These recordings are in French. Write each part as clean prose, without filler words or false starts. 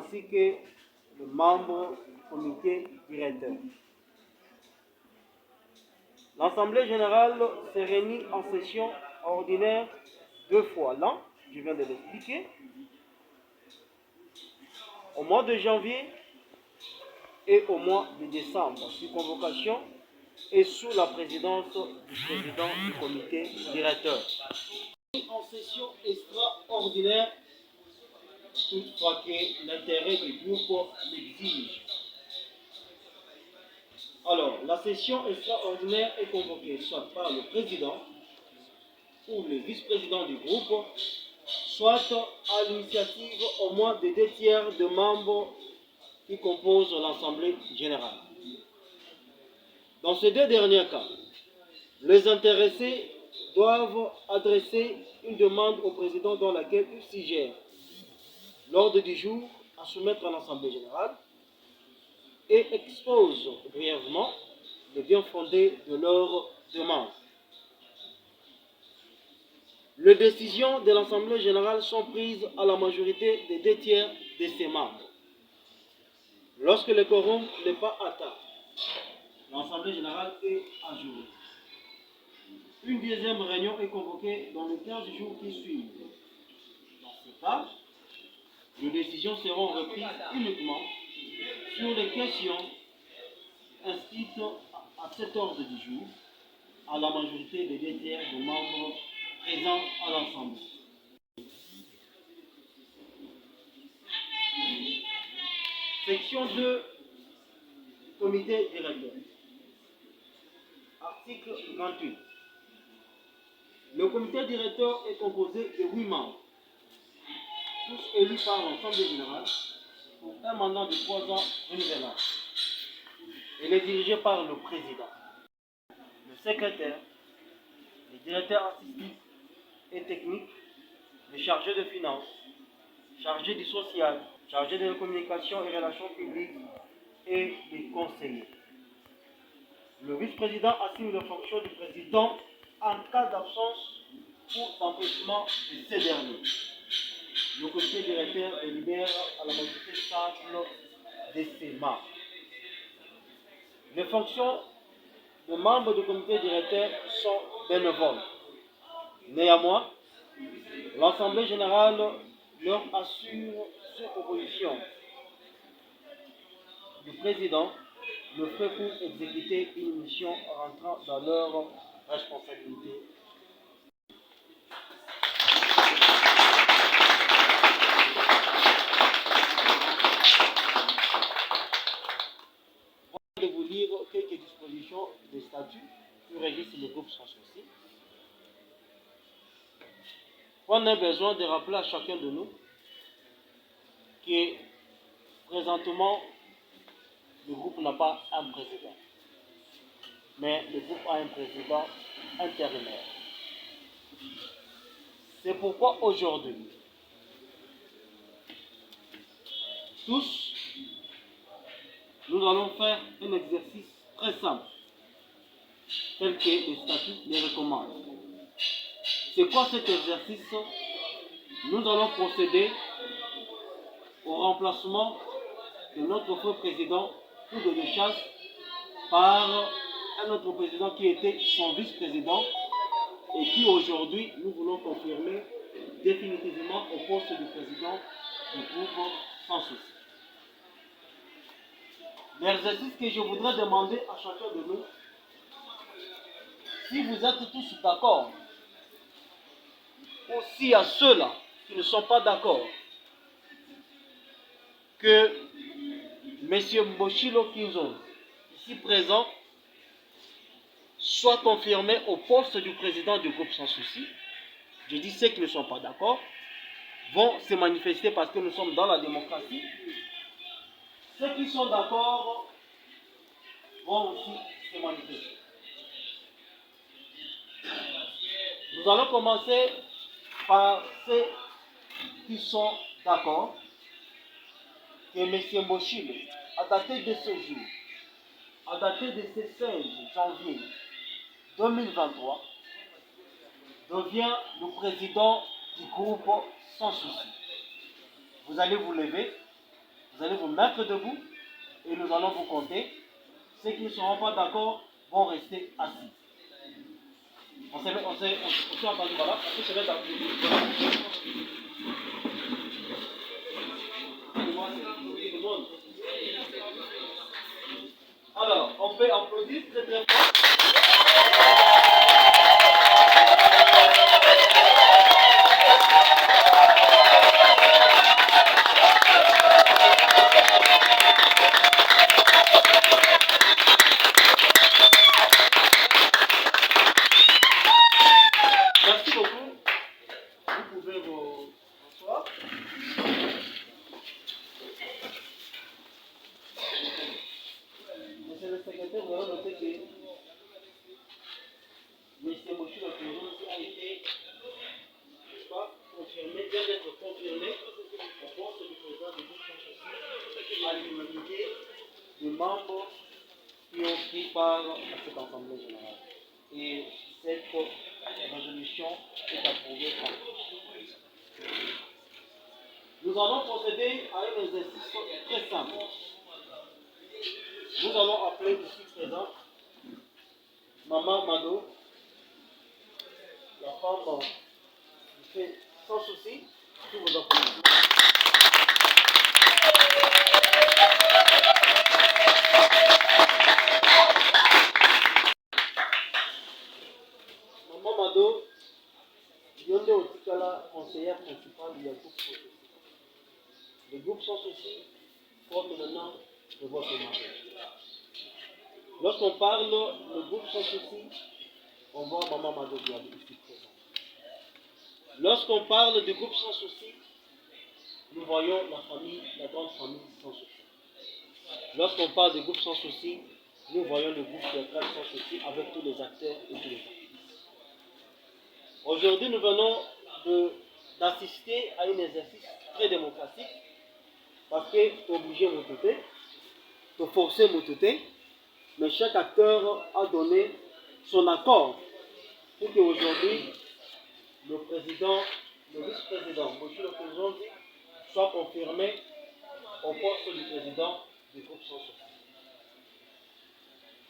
ainsi que le membre du comité directeur. L'Assemblée générale se réunit en session ordinaire 2 fois l'an, je viens de l'expliquer, au mois de janvier et au mois de décembre, sur convocation et sous la présidence du président du comité directeur. En session extraordinaire, toutefois que l'intérêt du groupe l'exige. Alors, la session extraordinaire est convoquée soit par le président ou le vice-président du groupe, soit à l'initiative au moins de 2/3 de membres qui composent l'Assemblée générale. Dans ces deux derniers cas, les intéressés doivent adresser une demande au président dans laquelle il suggère l'ordre du jour à soumettre à l'Assemblée générale et expose brièvement le bien fondé de leur demande. Les décisions de l'Assemblée générale sont prises à la majorité des 2/3 de ses membres. Lorsque le quorum n'est pas atteint, l'Assemblée générale est à jour. Une deuxième réunion est convoquée dans les 15 jours qui suivent. Dans ce cas, les décisions seront reprises uniquement sur les questions inscrites à cet ordre du jour à la majorité des 2/3 des membres présents à l'Assemblée. Section 2, comité directeur. Article 28. Le comité directeur est composé de 8 membres, tous élus par l'Assemblée générale pour un mandat de 3 ans renouvelable. Il est dirigé par le président, le secrétaire, le directeur artistique et technique, le chargé de finances, chargé du social, chargé de la communication et relations publiques et les conseillers. Le vice-président assume les fonctions du président en cas d'absence ou d'empêchement de ces derniers. Le comité directeur délibère à la majorité simple de ses membres. Les fonctions des membres du comité directeur sont bénévoles. Néanmoins, l'Assemblée générale leur assure, sur proposition du président, le fait pour exécuter une mission rentrant dans leur responsabilité. Je vais vous lire quelques dispositions des statuts qui régissent le groupe sans souci. On a besoin de rappeler à chacun de nous que présentement, le groupe n'a pas un président, mais le groupe a un président intérimaire. C'est pourquoi aujourd'hui, tous, nous allons faire un exercice très simple, tel que les statuts les recommandent. C'est quoi cet exercice? Nous allons procéder au remplacement de notre feu président ou de chasse par un autre président qui était son vice-président et qui aujourd'hui nous voulons confirmer définitivement au poste du président du groupe sans souci. L'exercice que je voudrais demander à chacun de nous, si vous êtes tous d'accord, aussi à ceux-là qui ne sont pas d'accord, que M. Mboshilo Kinzo, ici présent, soit confirmé au poste du président du groupe sans souci. Je dis ceux qui ne sont pas d'accord vont se manifester parce que nous sommes dans la démocratie. Ceux qui sont d'accord vont aussi se manifester. Nous allons commencer par ceux qui sont d'accord que M. Mboshilo, à dater de ce jour, à dater de ce 16 janvier 2023, devient le président du groupe sans souci. Vous allez vous lever Vous allez vous mettre debout et nous allons vous compter. Ceux qui ne seront pas d'accord vont rester assis. On s'est entendu, voilà. On se met dans. Alors, on peut applaudir très très fort. Merci beaucoup. Vous pouvez vous asseoir. Monsieur le secrétaire, vous avez noté que M. Mochila a été, n'est-ce pas, confirmé, vient d'être confirmé au poste du président du groupe à l'unanimité des membres qui ont pris part à cette assemblée générale. Et cette résolution est approuvée par tous. Nous allons procéder à un exercice très simple. Nous allons appeler ici présent Maman Mado, la femme qui fait sans souci tous vos applaudissements. Maman Mado, Yonde Otikala, conseillère principale du groupe sans souci. Le groupe sans souci porte le nom de votre mari. Lorsqu'on parle le groupe sans souci, on voit Maman Mado Diaby ici présent. Lorsqu'on parle du groupe sans souci, nous voyons la famille, la grande famille sans souci. Lorsqu'on parle du groupe sans souci, nous voyons le groupe théâtral sans souci avec tous les acteurs et tous les artistes. Aujourd'hui, nous venons d'assister à un exercice très démocratique parce que tu es obligé de m'écouter, de forcer m'écouter, mais chaque acteur a donné son accord pour qu'aujourd'hui, le président, le vice-président, M. le président, soit confirmé au poste du président du groupe sans souci.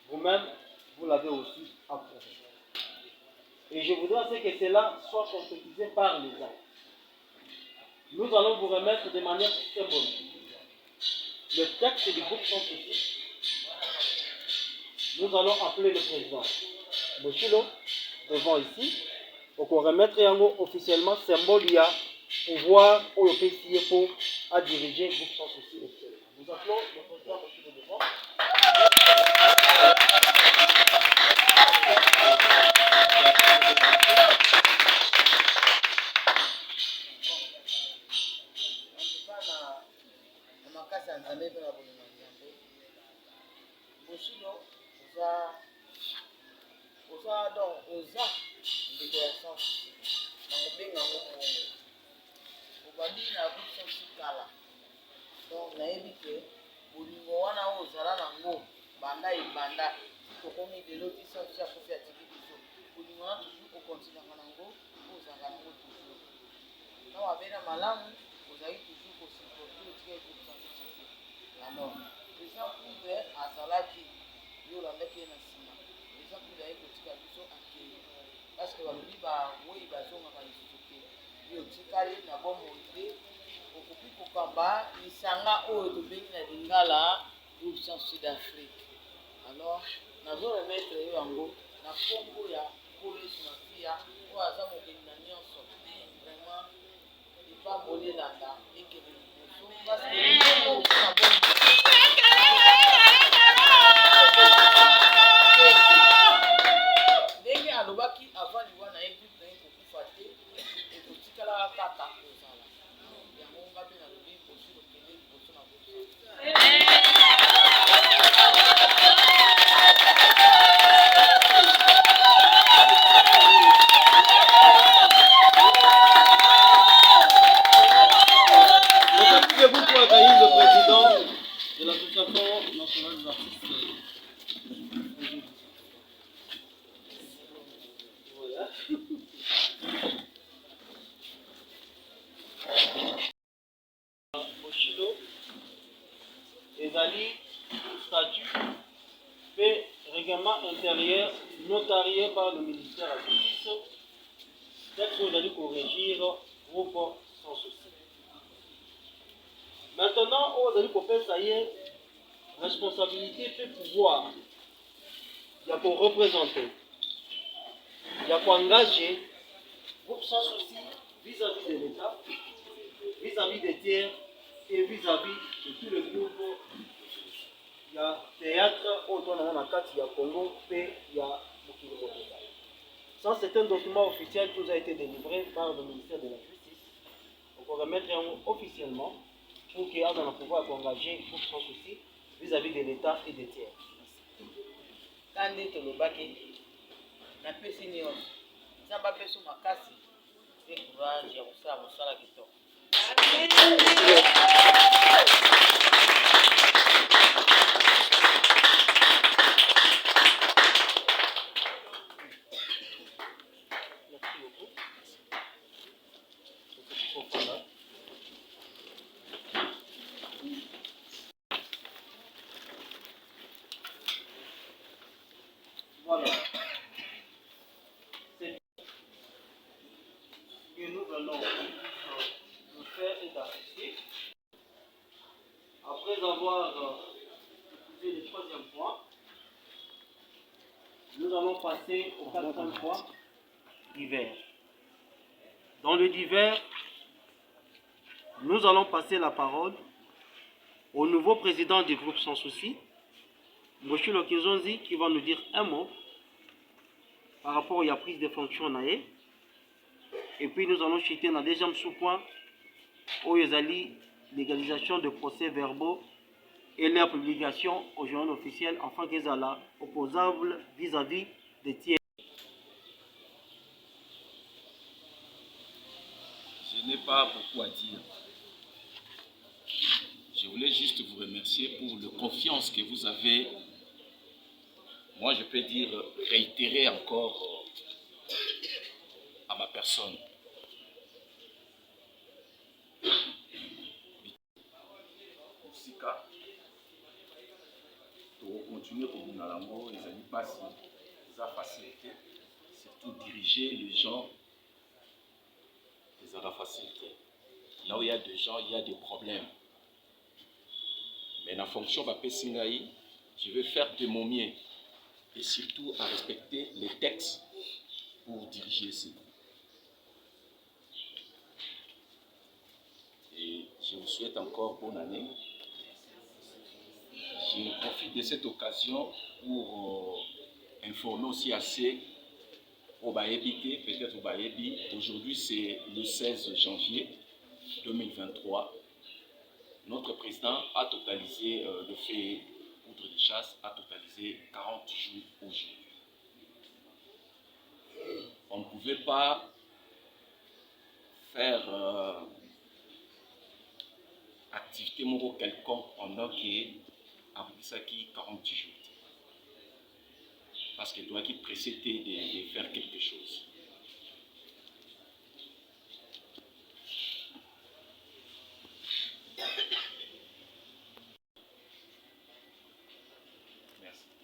Vous-même, vous l'avez aussi approuvé. Et je voudrais que cela soit concrétisé par les actes. Nous allons vous remettre de manière symbolique le texte du groupe sans souci. Nous allons appeler le président Mochilo devant ici pour qu'on remette officiellement symbole il y a pouvoir au PCA pour diriger le groupe sans souci. Nous appelons le président Mochilo devant. Alors, nous allons remettre yango na Congo ya police mafia ou aza mokili na nyonso vraiment ipa molelanda ekele liboso parce que ndenge alobaki avant liwa na ye groupe na ye kokufa te ekotikala kaka kozala yango ngabe na lobi kosi lokende liboso na boso. Le président de l'association notarié par le ministère de la Justice. Texte nous allons corriger groupe sans souci. Maintenant, on va faire ça y est, responsabilité et pouvoir. Il y a pour représenter, il y a pour engager, groupe sans souci vis-à-vis de l'État, vis-à-vis des tiers et vis-à-vis de tout le groupe. Il y a théâtre, autour de la carte, il y a Congo, et il y a Burkina Faso. Ça, c'est un document officiel qui nous a été délivré par le ministère de la Justice. Donc, on va mettre officiellement pour qu'il y ait un pouvoir engager groupe sans souci vis-à-vis de l'État et des tiers. Quand on est au baquet, on a fait signer. Ça va faire son makasi. Et courage, il y a ça, mon salaire qui tombe. Voilà. C'est que nous allons le faire et d'assister. Après avoir écouté le troisième point, nous allons passer au quatrième point, divers. Dans le divers, nous allons passer la parole au nouveau président du groupe Sans Souci, M. Lokizonzi, qui va nous dire un mot par rapport à la prise de fonction. Et puis nous allons chuter dans le deuxième sous-point, où il y a légalisation de procès verbaux et leur publication au journal officiel afin qu'ils soient opposables vis-à-vis des tiers. Je n'ai pas beaucoup à dire. Je voulais juste vous remercier pour la confiance que vous avez. Moi, je peux dire, réitérer encore à ma personne. Pour continuer pour Nalango, les amis passent, ça facilité, surtout diriger les gens, les facilité. Là où il y a des gens, il y a des problèmes. Mais la fonction va passer, je vais faire de mon mieux et surtout à respecter les textes pour diriger ces groupes. Et je vous souhaite encore bonne année. Je profite de cette occasion pour informer aussi assez au Baébité, peut-être au Baébi. Aujourd'hui, c'est le 16 janvier 2023. Notre président a totalisé, le fait poudre de chasse, a totalisé 40 jours aujourd'hui. On ne pouvait pas faire activité morale quelconque pendant qu'il après ça qui 40 jours. Parce qu'il doit être précédé de faire quelque chose. Merci.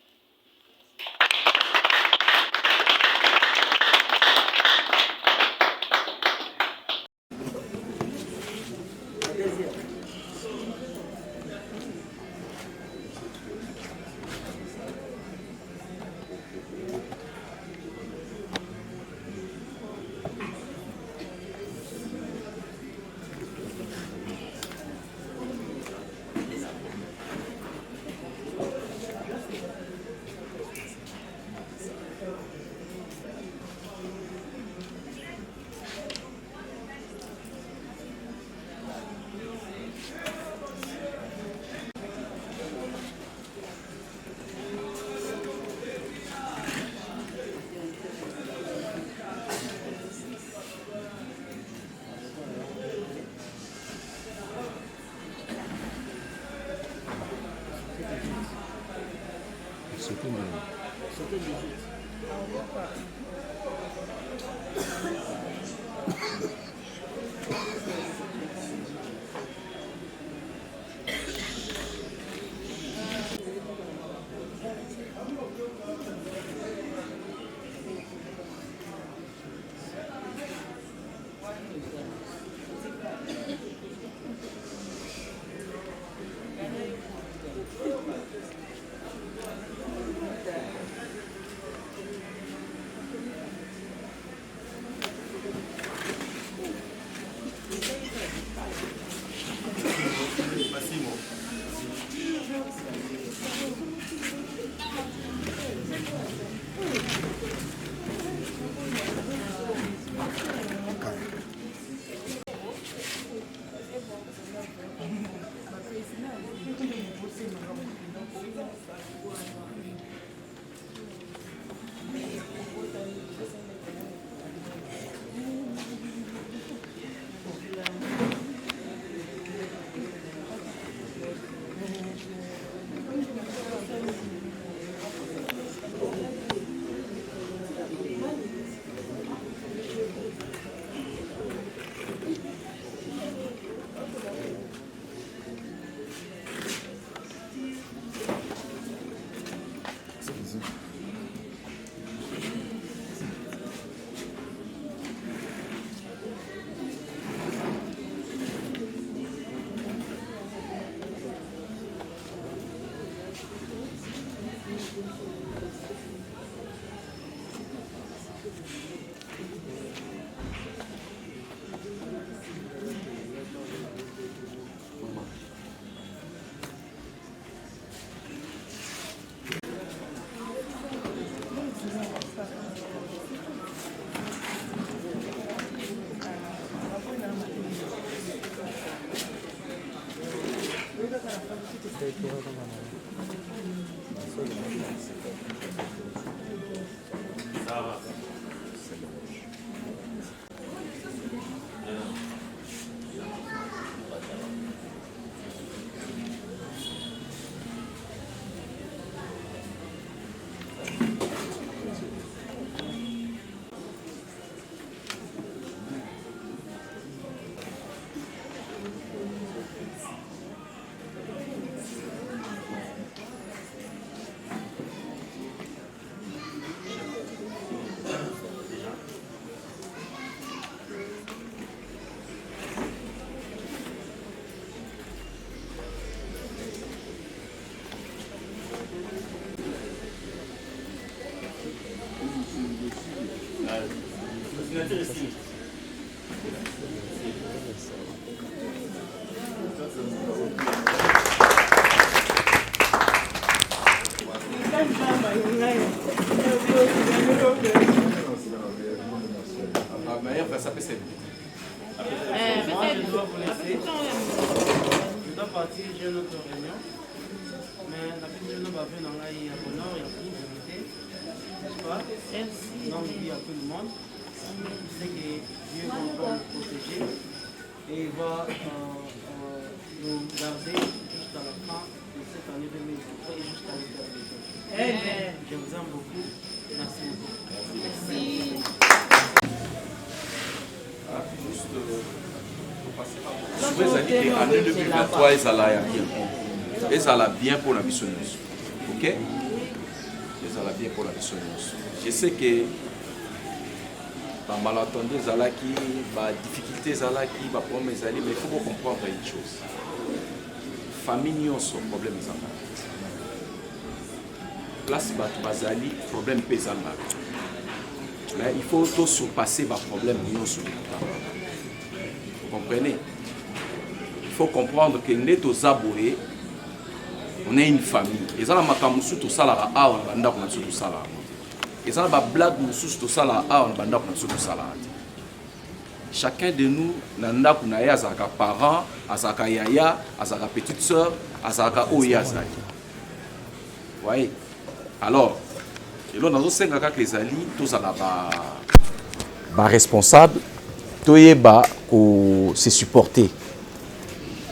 Je dois vous laisser. Je dois partir, j'ai une autre réunion. Mais la petite jeune va venir dans la honneur et pour vérité. N'est-ce pas? Donc, je dis à tout le monde. Je sais que Dieu va encore nous protéger et il va nous garder jusqu'à la fin de cette année 2023 et jusqu'à l'éternité. Je vous aime beaucoup. Merci beaucoup. Merci. Année 2023, ils allaient bien pour la mission. Ok? Ils allaient bien pour la mission. Je sais que dans malentendu, ils allaient qui, les difficultés, ils allaient qui, les problèmes, ils allaient, mais il faut comprendre une chose. Famille, ils ont son problème, ils allaient. Place, bazali, problème, ils allaient. Il faut tout surpasser les problèmes, ils ont. Vous comprenez? Il faut comprendre que nous sommes aboués, on est une famille. Et ça, c'est tout ça là, on a tout ça là. Et ça, c'est blague, tout ça là, on a tout ça là. Chacun de nous, on a des parents, des yaya, des petites soeurs, des oya. Vous voyez? Alors, nous avons 5 ans que les alliés, tous les responsables, tous se supporter.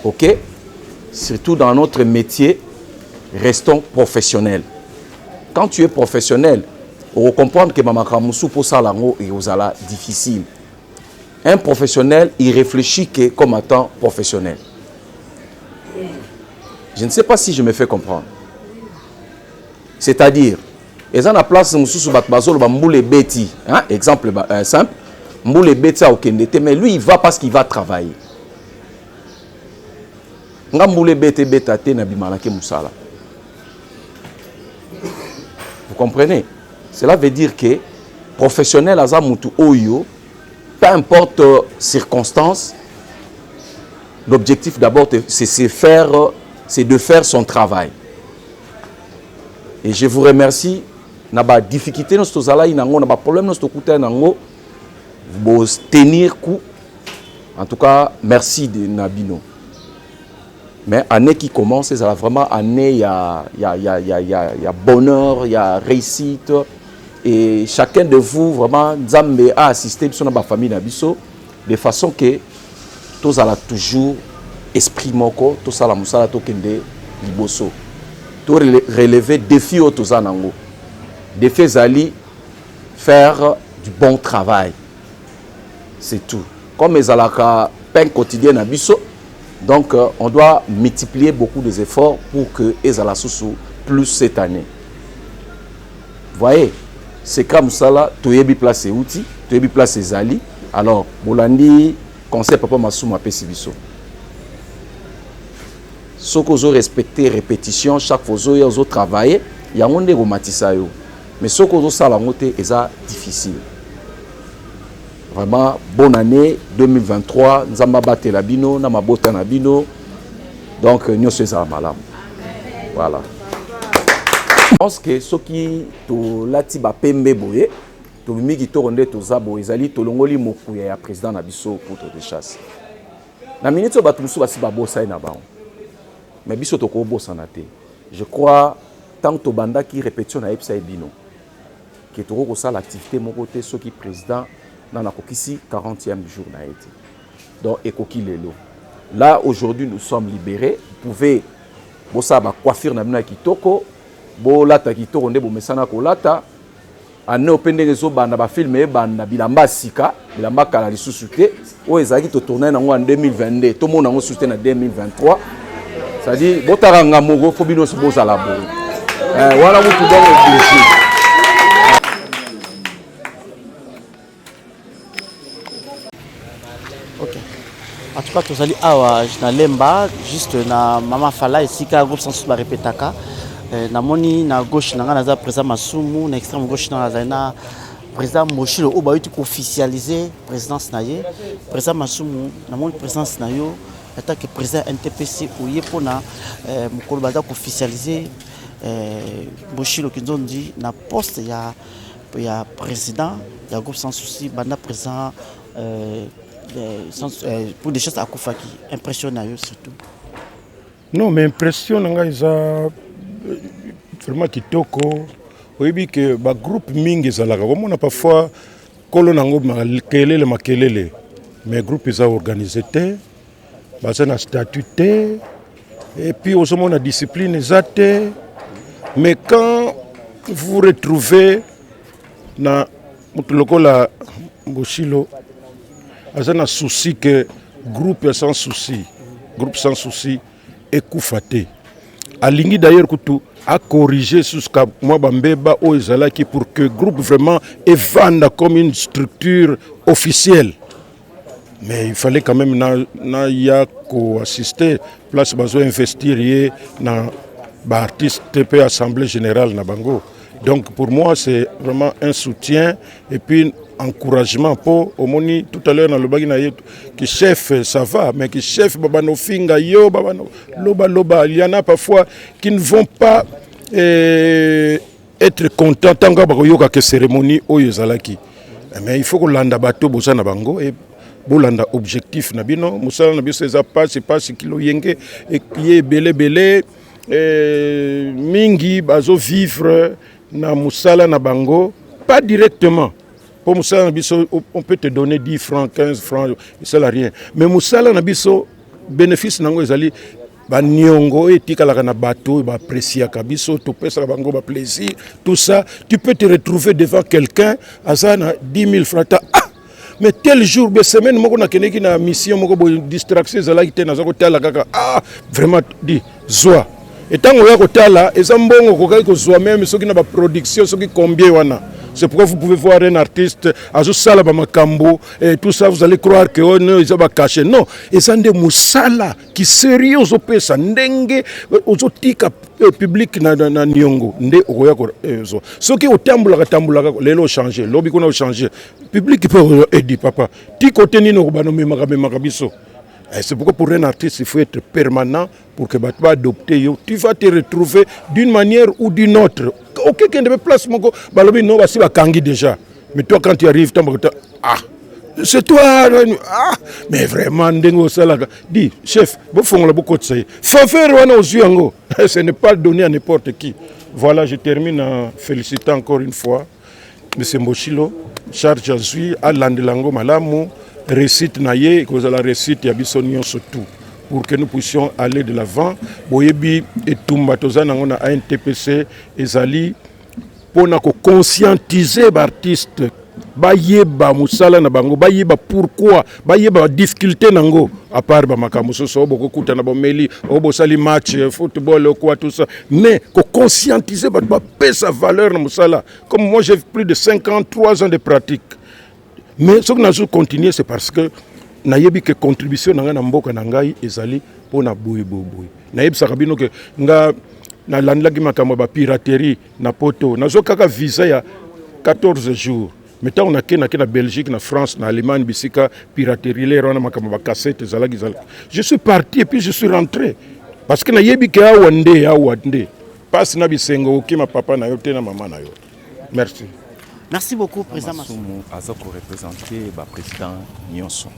Ok? Surtout dans notre métier, restons professionnels. Quand tu es professionnel, on va comprendre que Mama Kamoussou pour ça est difficile. Un professionnel, il réfléchit que comme étant professionnel. Je ne sais pas si je me fais comprendre. C'est-à-dire, ils ont la place Moussou Batbazol, Mboule Beti, exemple simple, Mboule Beti à Okendete, mais lui il va parce qu'il va travailler. Vous comprenez? Cela veut dire que professionnel azamutu oyo, peu importe circonstance, l'objectif d'abord c'est de faire son travail. Et je vous remercie. Na ba difficulté nos tozala inango, na ba problème nos tokuta inango, vous tenir coup. En tout cas, merci de Nabino. Mais année qui commence, c'est vraiment année, il y a bonheur, il y a réussite. Et chacun de vous, vraiment, Nzambe a assisté sur notre famille Nabiso, de façon que tous allons toujours esprit moko, tous allons musala tokende liboso. Tout relever défi au tozanango. Défi zali faire du bon travail. C'est tout. Comme les alaka peine quotidien Nabiso. Donc, on doit multiplier beaucoup des efforts pour que Ezala Soussou plus cette année. Vous voyez, c'est comme ça là, tu as place et outils, tu as place et zali. Alors, Bolandi, conseil papa Massou m'a pessibiso. Ce que vous respectez répétition, chaque fois que vous travaillez, il y a un des romatisayo. Mais ce que vous savez, c'est difficile. Vraiment, bonne année 2023. Nzamba bate la bino, na mabota na bino. Donc, nous sommes malam. Voilà. Je pense que ce qui to lati ba pembe boye, to mimi to ronde to zabo ezali to longoli mokuya ya président na biso pour de chasse. Na minute ba tumusu basi ba bosa na ba. mais biso to ko bosana te. Je crois tant to banda qui répétition na epsa ebino que to ko ça l'activité mon côté ce qui président na na kokisi 40e jour na été. Donc ekoki lelo. Là aujourd'hui nous sommes libérés, vous pouvez bossa ba coiffure na bino kitoko, bo lata kitoko nde bo mesana ko lata. Ane opende rezo banda ba filme banda bilamba sika, bilamba kala lisusu te. O ezaki to tourner nango en 2022, to mona ngo soutien en 2023. C'est-à-dire botaranga mogo fo bino se boza la bo. Voilà vous tout donc obligé. OK. En tout cas, tous allez na lemba juste na mama fala ici ka groupe sans ba répétaka. Na moni na gauche na ngana za président Masumu na extrême gauche na za président Moshilo o ba yuti officialiser présidence na ye. Président Masumu na moni présidence na yo en que président NTPC ou yepona mukolo baza officialiser Moshilo kinzondi na poste ya président ya groupe sans souci banda président pour des choses à Koufaki impressionnant surtout. Non mais impression nga isa vraiment kitoko. Oui que ba groupe mingi zalaka comme on a parfois kolo nango makelele mais groupe is organisé te basa na statut et puis au moment la discipline ezate mais quand vous retrouvez na mutuloko la Boshilo azana souci que groupe sans souci ekufate alingi d'ailleurs kutu a corrigé jusqu'à moi bambeba o ezalaki pour que groupe vraiment évanda comme une structure officielle. Mais il fallait quand même na ya ko assister place bazo investir yé na ba artiste TP assemblée générale na bango. Donc pour moi c'est vraiment un soutien et puis encouragement pour omoni tout à l'heure dans le bagina qui chef ça va mais qui chef babano finga yo babano loba il y en a parfois qui ne vont pas être contents tant que cérémonie oyezalaki mais il faut que landa bato bosana bango et bolanda objectif na bino musala na biso eza passe kilo yenge et yé belé mingi bazo vivre na musala na bango pas directement. Pour Moussala Nabiso, on peut te donner 10 francs, 15 francs, ça n'a rien. Mais Moussala Nabiso, bénéfice nango ezali ba nyongo et tika la na bateau ba apprécier kabiso to pesa bango ba plaisir tout ça tu peux te retrouver devant quelqu'un azana 10 000 francs mais tel jour be semaine moko na keneki na mission moko bo distraction ezala ki te na zako tala kaka vraiment di zoa et tant on ya ko tala ezambongo ko kai ko zoa même soki na ba production soki combien wana. C'est pourquoi vous pouvez voir un artiste à Salaba Makambo et tout ça, vous allez croire que on est caché. Non, et ça de Moussala qui sérieux au pesa ndenge aux tika public na nyongo nde oya ko zo. Ce qui au tambula lelo changer, lobi ko na changer. Public peut aider papa. Ti côté ni no bano makabiso. C'est pourquoi pour un artiste il faut être permanent pour que tu vas adopter. Tu vas te retrouver d'une manière ou d'une autre. Ok, quand tu place mon balobi non voici va kangi déjà. Mais toi quand tu arrives, c'est toi mais vraiment ndengo sala. Dis chef, bon fond la beaucoup de ça. Faire wana aux yeux ngo. Ce n'est pas donné à n'importe qui. Voilà, je termine en félicitant encore une fois monsieur Moshilo, charge azui alandelango malamu. Récite naye cause la récite ya bisonio surtout pour que nous puissions aller de l'avant boyebi et tumba tozana ngona ANTPC ezali pona ko conscientiser ba artiste bayeba musala na bango bayeba pourquoi bayeba difficulté nango à part ba makambo so boko kuta na bomeli obo sali match football quoi tout ça mais ko conscientiser ba pesa valeur na musala comme moi j'ai plus de 53 ans de pratique. Mais ce que nous avons continué, c'est parce que nous avons que contribution dans la mboka nangai ezali pour na boui. Nous avons sabino que nga na landlagi makambo ba piraterie na poto. Nous avons kaka visa ya 14 jours. Maintenant on a na Belgique, na France, na Allemagne bisika piraterie les rona makambo ba cassette ezalaki. Je suis parti et puis je suis rentré parce que na yebi ke awande. Passe na bisengo okima papa na yo te na maman na yo. Merci. Merci beaucoup, Président Masumu. Azako représenté le président Nyonson.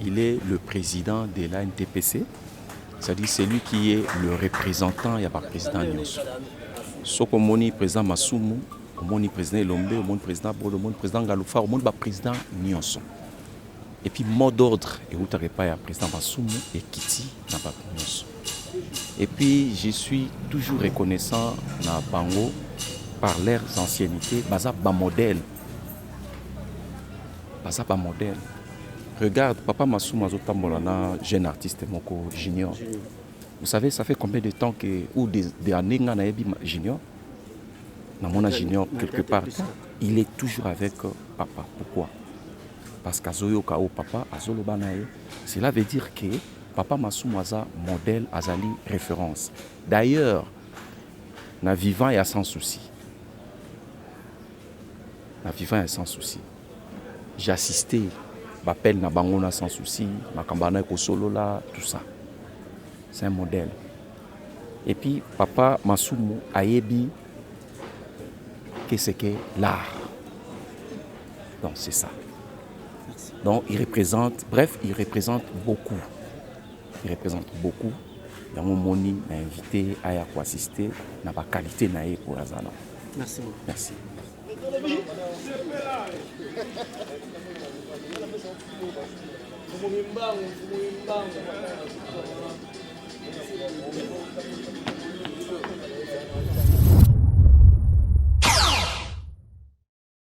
Il est le président de l'ANTPC. C'est-à-dire c'est lui qui est le représentant, il y a pas président Nyonso. Soko moni président Masumu, moni président Elombe, moni président Bolo, moni président Galoufa, moni président Nyonso. Et puis mot d'ordre et où t'arrives pas président Masumu et Kiti n'a pas Nyonso. Et puis je suis toujours reconnaissant na Bango par leurs anciennetés, baza ba modèle. Baza ba modèle. Regarde, papa Masumu Azotambolana, jeune artiste moko junior. Vous savez, ça fait combien de temps que, ou des années, on a junior, on a junior quelque part. Il est toujours avec papa. Pourquoi? Parce qu'Azoyo Kao papa, Azolo Banae, cela veut dire que papa Masumu Aza modèle, Azali référence. D'ailleurs, na vivant et sans souci. Na vivant et sans souci. J'ai assisté, m'appelle na Bangona sans souci, ma Kambana Kosolo là, tout ça. C'est un modèle. Et puis, papa Masumu Ayebi, qu'est-ce que l'art? Donc, c'est ça. Donc, il représente, bref, il représente beaucoup. Il représente beaucoup. Il y a mon moni m'a invité à y assister, n'a pas qualité naïe pour Azana. Merci beaucoup. Merci. Thank you.